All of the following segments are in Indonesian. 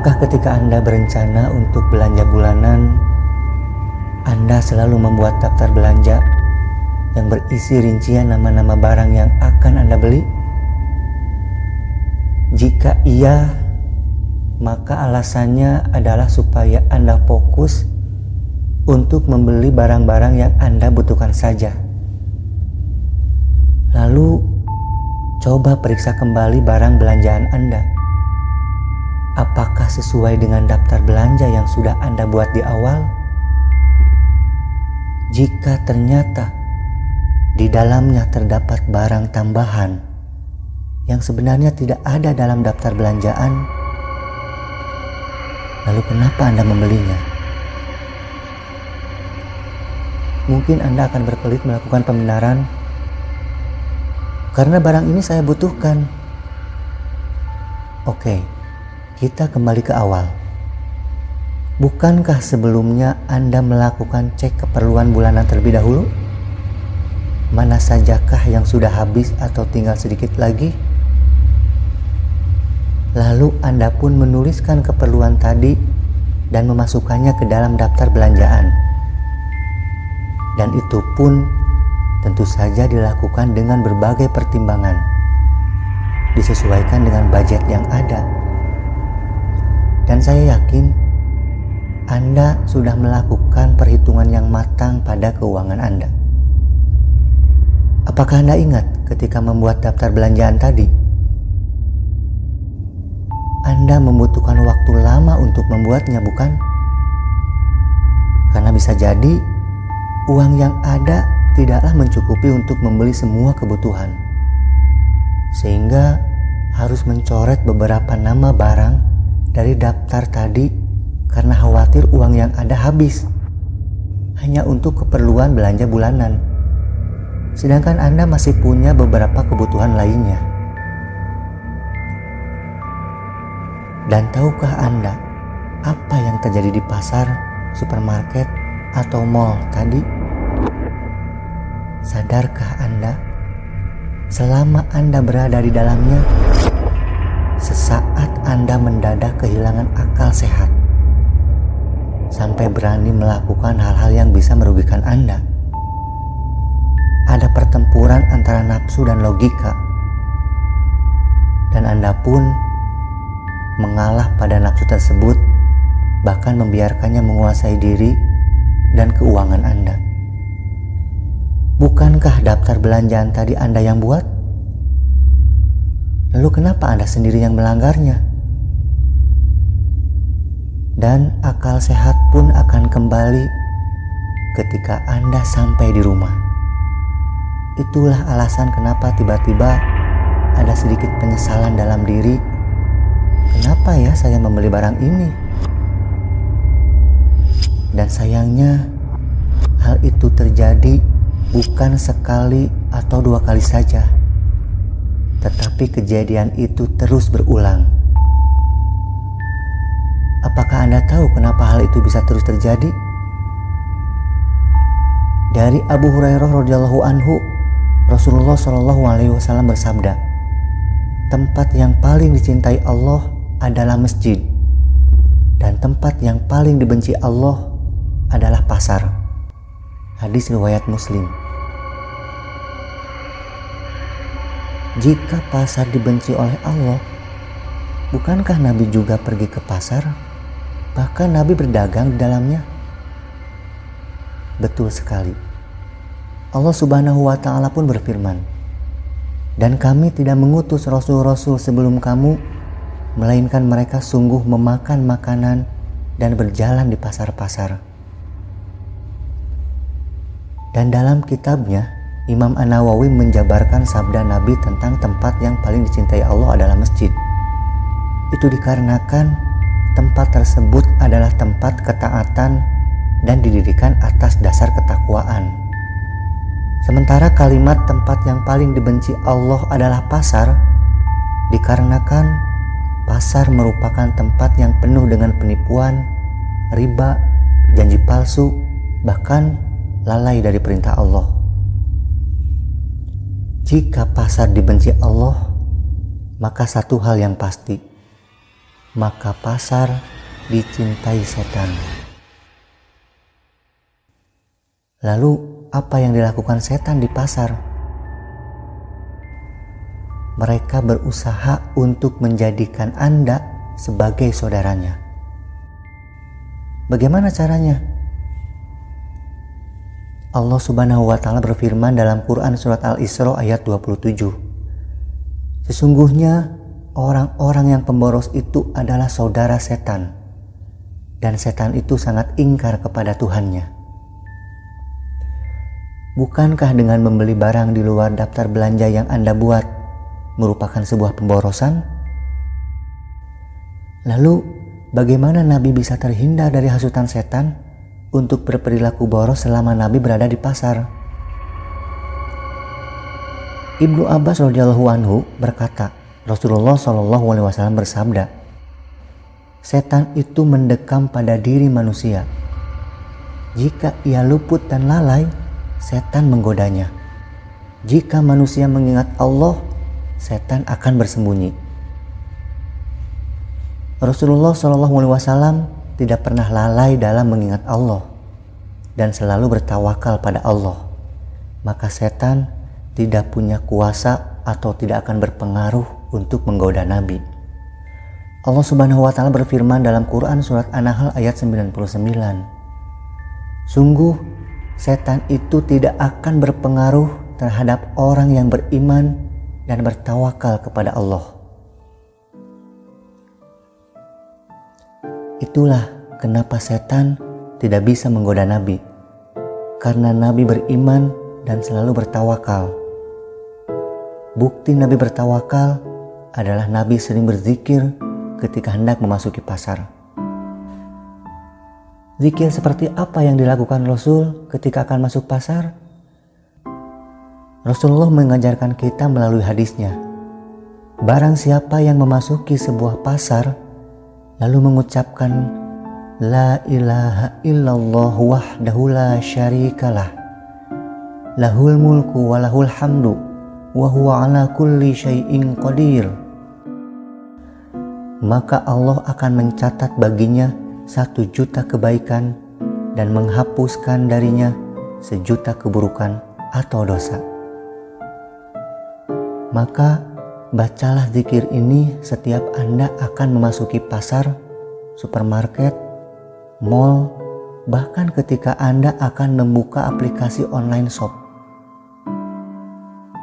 Apakah ketika Anda berencana untuk belanja bulanan, Anda selalu membuat daftar belanja yang berisi rincian nama-nama barang yang akan Anda beli? Jika iya, maka alasannya adalah supaya Anda fokus untuk membeli barang-barang yang Anda butuhkan saja. Lalu, coba periksa kembali barang belanjaan Anda. Apakah sesuai dengan daftar belanja yang sudah Anda buat di awal? Jika ternyata di dalamnya terdapat barang tambahan yang sebenarnya tidak ada dalam daftar belanjaan, lalu kenapa Anda membelinya? Mungkin Anda akan berkelit melakukan pembenaran, karena barang ini saya butuhkan. Oke, kita kembali ke awal. Bukankah sebelumnya Anda melakukan cek keperluan bulanan terlebih dahulu? Mana sajakah yang sudah habis atau tinggal sedikit lagi? Lalu Anda pun menuliskan keperluan tadi dan memasukkannya ke dalam daftar belanjaan. Dan itu pun tentu saja dilakukan dengan berbagai pertimbangan, disesuaikan dengan budget yang ada. Dan saya yakin Anda sudah melakukan perhitungan yang matang pada keuangan Anda. Apakah Anda ingat ketika membuat daftar belanjaan tadi? Anda membutuhkan waktu lama untuk membuatnya, bukan? Karena bisa jadi uang yang ada tidaklah mencukupi untuk membeli semua kebutuhan, sehingga harus mencoret beberapa nama barang dari daftar tadi karena khawatir uang yang ada habis hanya untuk keperluan belanja bulanan, sedangkan Anda masih punya beberapa kebutuhan lainnya. Dan tahukah Anda apa yang terjadi di pasar, supermarket, atau mall tadi? Sadarkah Anda, selama Anda berada di dalamnya, sesaat Anda mendadak kehilangan akal sehat, sampai berani melakukan hal-hal yang bisa merugikan Anda. Ada pertempuran antara nafsu dan logika, dan Anda pun mengalah pada nafsu tersebut, bahkan membiarkannya menguasai diri dan keuangan Anda. Bukankah daftar belanjaan tadi Anda yang buat? Lalu kenapa Anda sendiri yang melanggarnya? Dan akal sehat pun akan kembali ketika Anda sampai di rumah. Itulah alasan kenapa tiba-tiba ada sedikit penyesalan dalam diri. Kenapa ya saya membeli barang ini? Dan sayangnya hal itu terjadi bukan sekali atau dua kali saja, tetapi kejadian itu terus berulang. Apakah Anda tahu kenapa hal itu bisa terus terjadi? Dari Abu Hurairah radhiyallahu anhu, Rasulullah shallallahu alaihi wasallam bersabda, "Tempat yang paling dicintai Allah adalah masjid, dan tempat yang paling dibenci Allah adalah pasar." Hadis riwayat Muslim. Jika pasar dibenci oleh Allah, bukankah Nabi juga pergi ke pasar? Bahkan Nabi berdagang di dalamnya. Betul sekali. Allah Subhanahu wa Ta'ala pun berfirman, "Dan kami tidak mengutus rasul-rasul sebelum kamu, melainkan mereka sungguh memakan makanan dan berjalan di pasar-pasar." Dan dalam kitabnya, Imam An-Nawawi menjabarkan sabda Nabi tentang tempat yang paling dicintai Allah adalah masjid. Itu dikarenakan tempat tersebut adalah tempat ketaatan dan didirikan atas dasar ketakwaan. Sementara kalimat tempat yang paling dibenci Allah adalah pasar, dikarenakan pasar merupakan tempat yang penuh dengan penipuan, riba, janji palsu, bahkan lalai dari perintah Allah. Jika pasar dibenci Allah, maka satu hal yang pasti, maka pasar dicintai setan. Lalu apa yang dilakukan setan di pasar? Mereka berusaha untuk menjadikan Anda sebagai saudaranya. Bagaimana caranya? Allah Subhanahu wa Ta'ala berfirman dalam Quran surat Al-Isra ayat 27. Sesungguhnya orang-orang yang pemboros itu adalah saudara setan, dan setan itu sangat ingkar kepada Tuhannya. Bukankah dengan membeli barang di luar daftar belanja yang Anda buat merupakan sebuah pemborosan? Lalu, bagaimana Nabi bisa terhindar dari hasutan setan untuk berperilaku boros selama Nabi berada di pasar? Ibnu Abbas radhiyallahu anhu berkata, Rasulullah SAW bersabda, setan itu mendekam pada diri manusia. Jika ia luput dan lalai, setan menggodanya. Jika manusia mengingat Allah, setan akan bersembunyi. Rasulullah SAW tidak pernah lalai dalam mengingat Allah dan selalu bertawakal pada Allah. Maka setan tidak punya kuasa atau tidak akan berpengaruh untuk menggoda Nabi. Allah Subhanahu wa Ta'ala berfirman dalam Quran surat An-Nahl ayat 99. Sungguh setan itu tidak akan berpengaruh terhadap orang yang beriman dan bertawakal kepada Allah. Itulah kenapa setan tidak bisa menggoda Nabi, karena Nabi beriman dan selalu bertawakal. Bukti Nabi bertawakal adalah Nabi sering berzikir ketika hendak memasuki pasar. Zikir seperti apa yang dilakukan Rasul ketika akan masuk pasar? Rasulullah mengajarkan kita melalui hadisnya. Barang siapa yang memasuki sebuah pasar lalu mengucapkan La ilaha illallah wahdahu la syarikalah lahul mulku wa lahul hamdu wa huwa ala kulli syai'in qadir, maka Allah akan mencatat baginya 1 juta kebaikan dan menghapuskan darinya 1 juta keburukan atau dosa. Maka bacalah zikir ini setiap Anda akan memasuki pasar, supermarket, mall, bahkan ketika Anda akan membuka aplikasi online shop.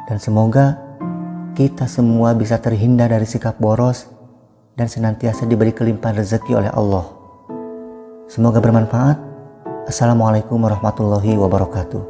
Dan semoga kita semua bisa terhindar dari sikap boros dan senantiasa diberi kelimpahan rezeki oleh Allah. Semoga bermanfaat. Assalamualaikum warahmatullahi wabarakatuh.